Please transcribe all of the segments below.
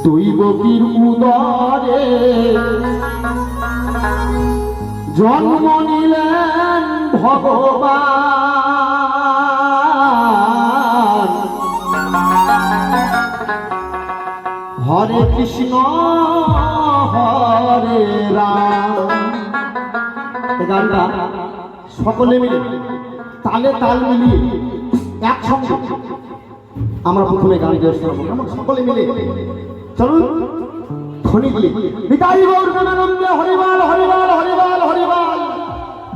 দৈবকীর উদরে জন্ম নিলেন ভগবান। হরে কৃষ্ণ হরে রাম। এই গানটা সকলে মিলে তালে তাল মিলিয়ে একসঙ্গে আমরা প্রথমে গান গেয়ে শোনাবো। আমরা সকলে মিলে চলুন ধ্বনি দিয়ে নিতাই গৌর প্রেমানন্দে হরিবাল হরিবাল হরিবাল হরিবাল।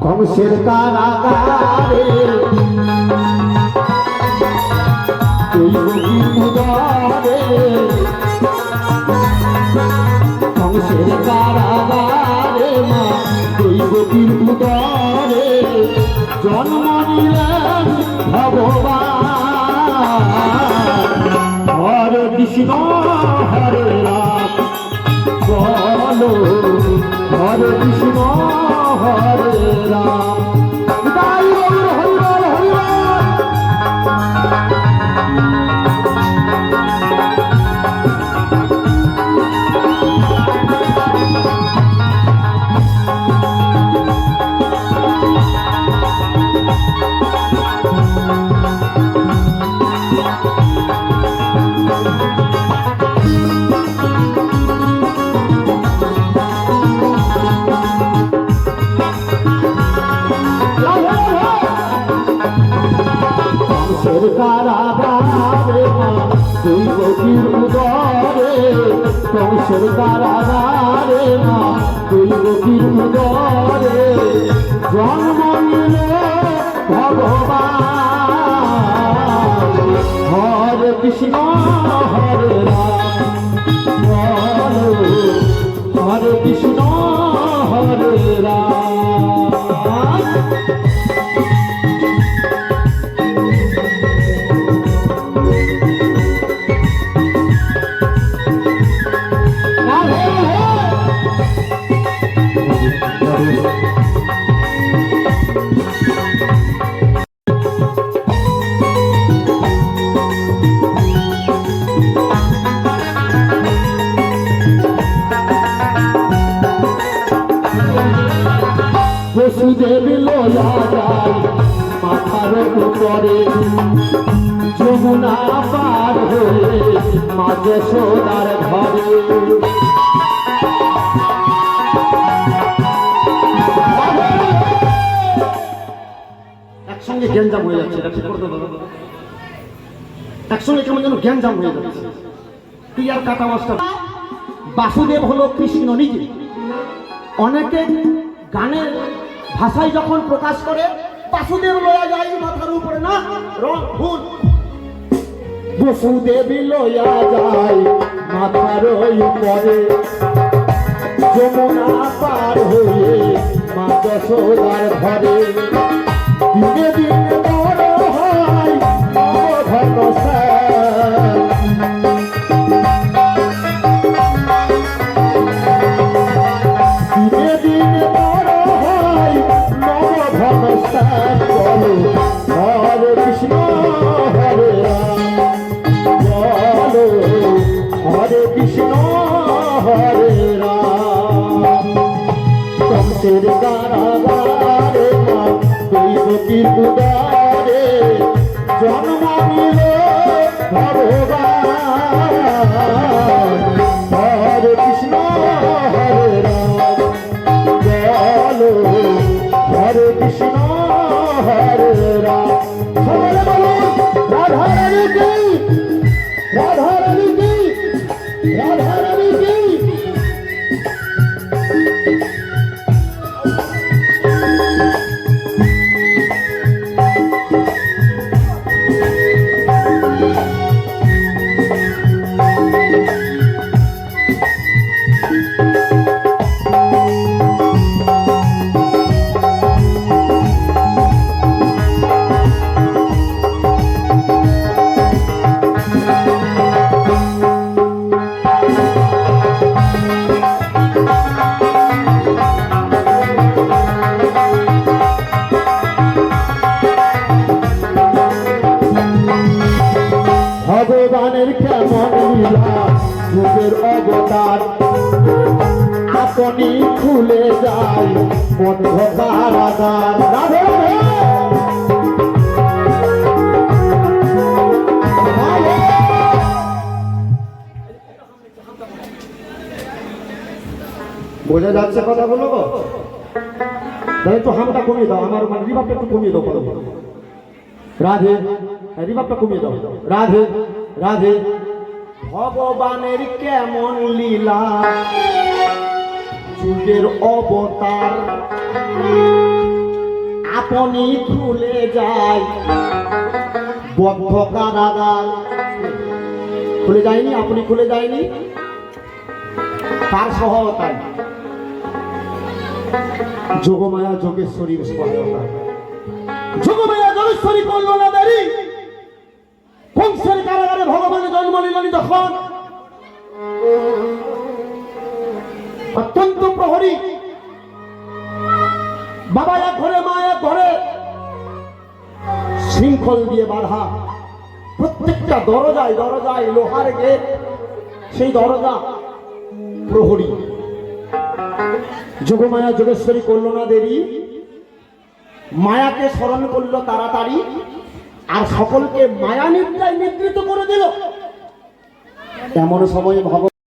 কংসের কারাগারে দৈবকীর উদরে কংসের কারাগারে মা দৈবকীর উদরে জন্ম নিলেন ভগবান। হরে কৃষ্ণ হরে রাম বলো হরে কৃষ্ণ হরে রাম। নিতাই গৌর হরিবল হরিবল। কারাগারে দৈবকীর উদরে কংসের কারাগারে মা দৈবকীর উদরে জন্ম নিলে ভগবান। হরে কৃষ্ণ হরে রাম বলো হরে কৃষ্ণ হরে রাম। বসুদেব লয়া যায় মাথার উপরে যমুনা পার হয়ে মা যশোদার ঘরে। একসঙ্গে গ্যাঞ্জাম হয়ে যাচ্ছে, এটা ঠিক করতে হবে। একসঙ্গে কেমন যেন গ্যাঞ্জাম হয়ে যাচ্ছে। তুই আর কাটা মাস্টার। বাসুদেব হলো কৃষ্ণ নিজে। অনেকে গানের ভাষায় যখন প্রকাশ করে বাসুদেব লয়া যায় মাথার উপরে, না রং ভুল। বসুদেব লয়া যায় মাথার উপরে যমুনা পার হয়ে মা যশোদার ঘরে। দিনে দিনে বড় হয় নবঘনশ্যাম। দিনে দিনে বড় হয় নবঘনশ্যাম। বলো হরে কৃষ্ণ হরে রাম বলো হরে কৃষ্ণ হরে রাম। কংসের কারাগারে মা দৈবকীর উদরে জন্ম নিলে ভগবান। হরে কৃষ্ণ হরে রাম বলো হরে কৃষ্ণ হরে রাম। সকলে বলুন রাধা রানী কি রাধা রানী কি রাধা রানী কি। যুগের অবতার আপনি খুলে যায় বন্ধ কারাগার। রাধে রাধে। বোঝা যাচ্ছে কথাগুলো গো? তাহলে একটু হামটা কমিয়ে দাও, আমার মানে রিভাবটা একটু কমিয়ে দাও কথা বলো। রাধে, রিভাবটা কমিয়ে দাও। রাধে রাধে। ভগবানের কেমন লীলা, যুগের অবতার আপনি খুলে যায় বদ্ধ কারাগার। খুলে যায়নি, আপনি খুলে যায়নি, কার সহায়তায়? যোগমায়া যোগেশ্বরীর সহায়তা। যোগমায়া যোগেশ্বরী করল না দেরি, কংসের কারাগারে ভগবানের জন্ম নিলেন যখন অত্যন্ত প্রহরী, বাবা এক ঘরে মা এক ঘরে, শৃঙ্খল দিয়ে বাঁধা, প্রত্যেকটা দরজায় দরজায় লোহার গেট, সেই দরজা প্রহরী। যোগমায়া যোগেশ্বরী করল না দেরি, মায়াকে স্মরণ করলো তাড়াতাড়ি, আর সকলকে মায়া নিদ্রায় নিদ্রিত করে দিল। এমন সময় ভগবান